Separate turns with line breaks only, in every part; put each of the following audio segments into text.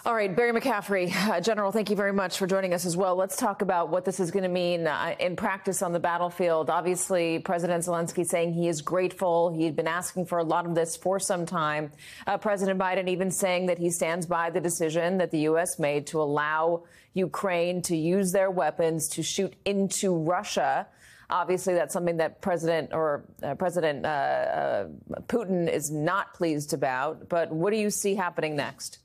All right, Barry McCaffrey, General, thank you very much for joining us as well. Let's talk about what this is going to mean in practice on the battlefield. Obviously, President Zelenskyy saying he is grateful. He had been asking for a lot of this for some time. President Biden even saying that he stands by the decision that the U.S. made to allow Ukraine to use their weapons to shoot into Russia. Obviously, that's something that President Putin is not pleased about. But what do you see happening next?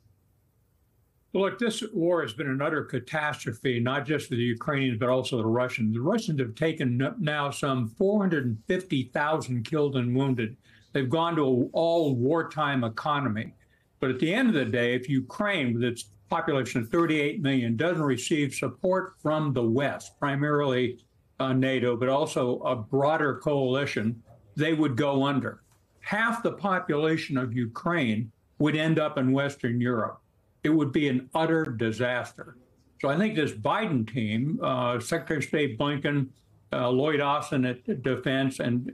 Well, look, this war has been an utter catastrophe, not just for the Ukrainians, but also the Russians. The Russians have taken now some 450,000 killed and wounded. They've gone to an all wartime economy. But at the end of the day, if Ukraine, with its population of 38 million, doesn't receive support from the West, primarily NATO, but also a broader coalition, they would go under. Half the population of Ukraine would end up in Western Europe. It would be an utter disaster. So I think this Biden team, Secretary of State Blinken, Lloyd Austin at Defense, and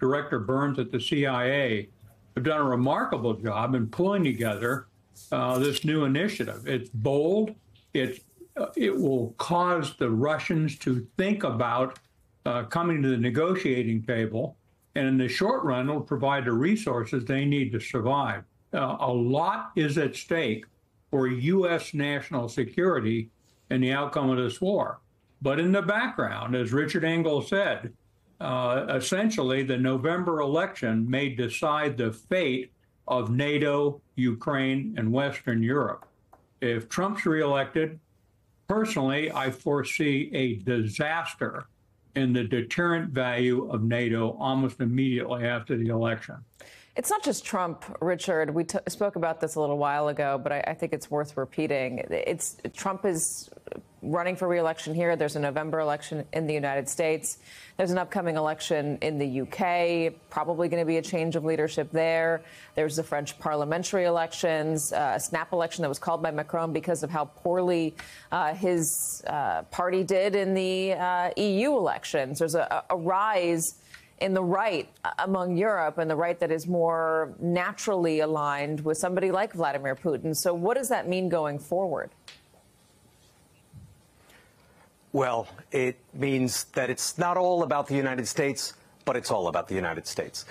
Director Burns at the CIA have done a remarkable job in pulling together this new initiative. It's bold. It will cause the Russians to think about coming to the negotiating table, and in the short run, it'll provide the resources they need to survive. A lot is at stake for U.S. national security in the outcome of this war. But in the background, as Richard Engel said, essentially the November election may decide the fate of NATO, Ukraine, and Western Europe. If Trump's reelected, personally, I foresee a disaster in the deterrent value of NATO almost immediately after the election.
It's not just Trump, Richard. We spoke about this a little while ago, but I think it's worth repeating. Trump is running for re-election here. There's a November election in the United States. There's an upcoming election in the UK, probably going to be a change of leadership there. There's the French parliamentary elections, a snap election that was called by Macron because of how poorly his party did in the EU elections. There's a rise in the right among Europe, and the right that is more naturally aligned with somebody like Vladimir Putin. So what does that mean going forward?
Well, it means that it's not all about the United States, but it's all about the United States,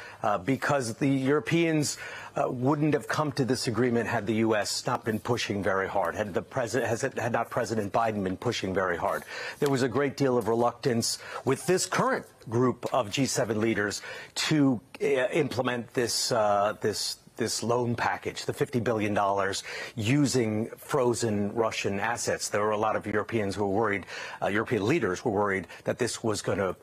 because the Europeans wouldn't have come to this agreement had the U.S. not been pushing very hard, had not President Biden been pushing very hard. There was a great deal of reluctance with this current group of G7 leaders to implement this loan package, the $50 billion, using frozen Russian assets. There were a lot of Europeans who were worried, European leaders were worried that this was going to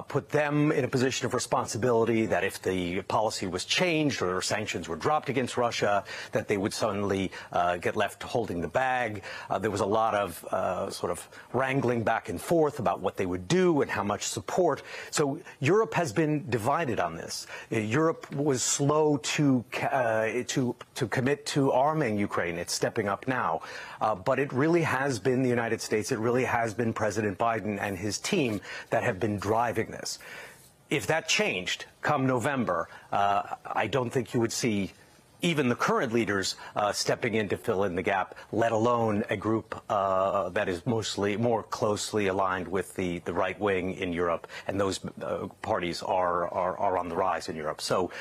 put them in a position of responsibility, that if the policy was changed or sanctions were dropped against Russia, that they would suddenly get left holding the bag. There was a lot of sort of wrangling back and forth about what they would do and how much support. So Europe has been divided on this. Europe was slow to commit to arming Ukraine. It's stepping up now. But it really has been the United States, it really has been President Biden and his team that have been driving this. If that changed come November, I don't think you would see even the current leaders stepping in to fill in the gap, let alone a group that is mostly more closely aligned with the right wing in Europe, and those parties are on the rise in Europe. So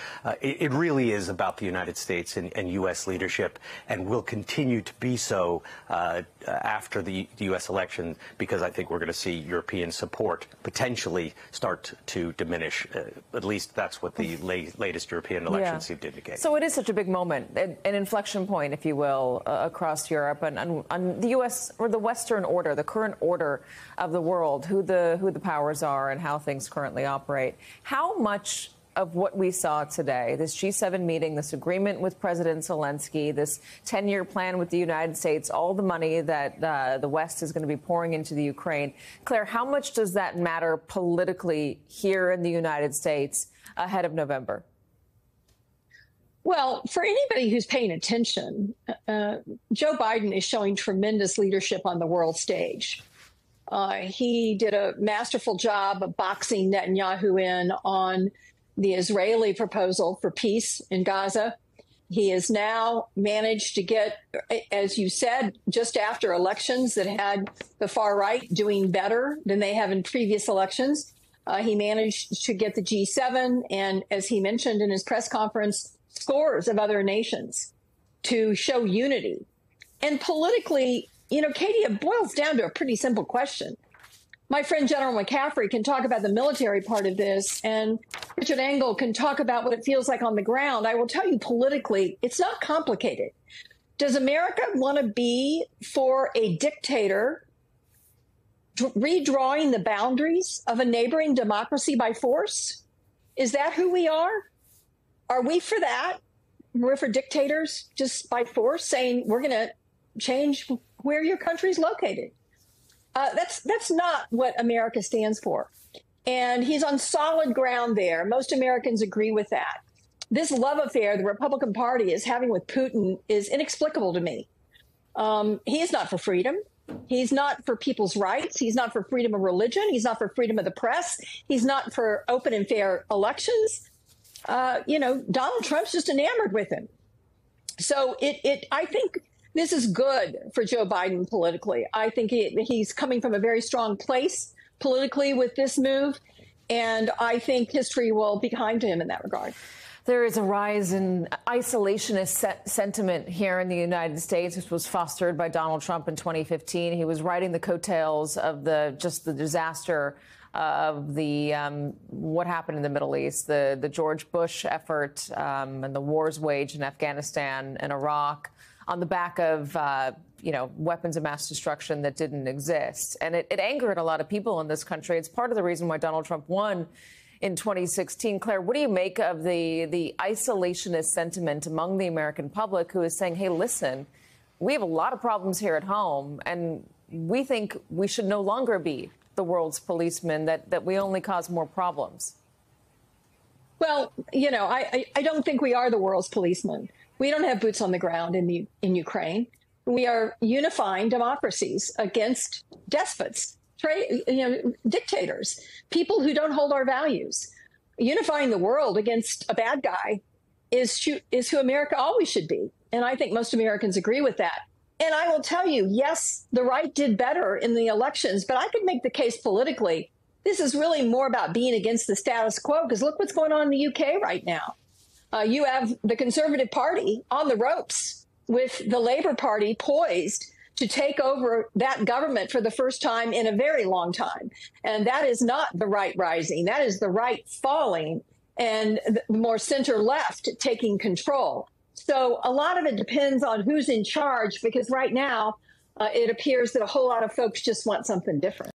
it really is about the United States and U.S. leadership, and will continue to be so after the U.S. election, because I think we're going to see European support potentially start to diminish. At least that's what the latest European elections seem to indicate.
So it is such a big moment, an inflection point, if you will, across Europe and on the U.S. or the Western order, the current order of the world, who the powers are and how things currently operate. How much of what we saw today, this G7 meeting, this agreement with President Zelenskyy, this 10-year plan with the United States, all the money that the West is going to be pouring into the Ukraine, Claire, how much does that matter politically here in the United States ahead of November?
Well, for anybody who's paying attention, Joe Biden is showing tremendous leadership on the world stage. He did a masterful job of boxing Netanyahu in on the Israeli proposal for peace in Gaza. He has now managed to get, as you said, just after elections that had the far right doing better than they have in previous elections, he managed to get the G7 and, as he mentioned in his press conference, scores of other nations to show unity. And politically, you know, Katie, it boils down to a pretty simple question. My friend General McCaffrey can talk about the military part of this, and Richard Engel can talk about what it feels like on the ground. I will tell you politically, it's not complicated. Does America want to be for a dictator redrawing the boundaries of a neighboring democracy by force? Is that who we are? Are we for that? We're for dictators just by force, saying we're going to change where your country's located. That's not what America stands for. And he's on solid ground there. Most Americans agree with that. This love affair the Republican Party is having with Putin is inexplicable to me. He is not for freedom. He's not for people's rights. He's not for freedom of religion. He's not for freedom of the press. He's not for open and fair elections. Donald Trump's just enamored with him. So I think this is good for Joe Biden politically. I think he's coming from a very strong place politically with this move, and I think history will be kind to him in that regard.
There is a rise in isolationist sentiment here in the United States, which was fostered by Donald Trump in 2015. He was riding the coattails of the disaster of what happened in the Middle East, the George Bush effort and the wars waged in Afghanistan and Iraq, on the back of, weapons of mass destruction that didn't exist. And it angered a lot of people in this country. It's part of the reason why Donald Trump won in 2016. Claire, what do you make of the isolationist sentiment among the American public who is saying, hey, listen, we have a lot of problems here at home, and we think we should no longer be the world's policemen, that we only cause more problems?
Well, I don't think we are the world's policemen. We don't have boots on the ground in Ukraine. We are unifying democracies against despots, dictators, people who don't hold our values. Unifying the world against a bad guy is who America always should be. And I think most Americans agree with that. And I will tell you, yes, the right did better in the elections, but I could make the case politically. This is really more about being against the status quo, because look what's going on in the UK right now. You have the Conservative Party on the ropes with the Labour Party poised to take over that government for the first time in a very long time. And that is not the right rising. That is the right falling and the more center left taking control. So a lot of it depends on who's in charge, because right now it appears that a whole lot of folks just want something different.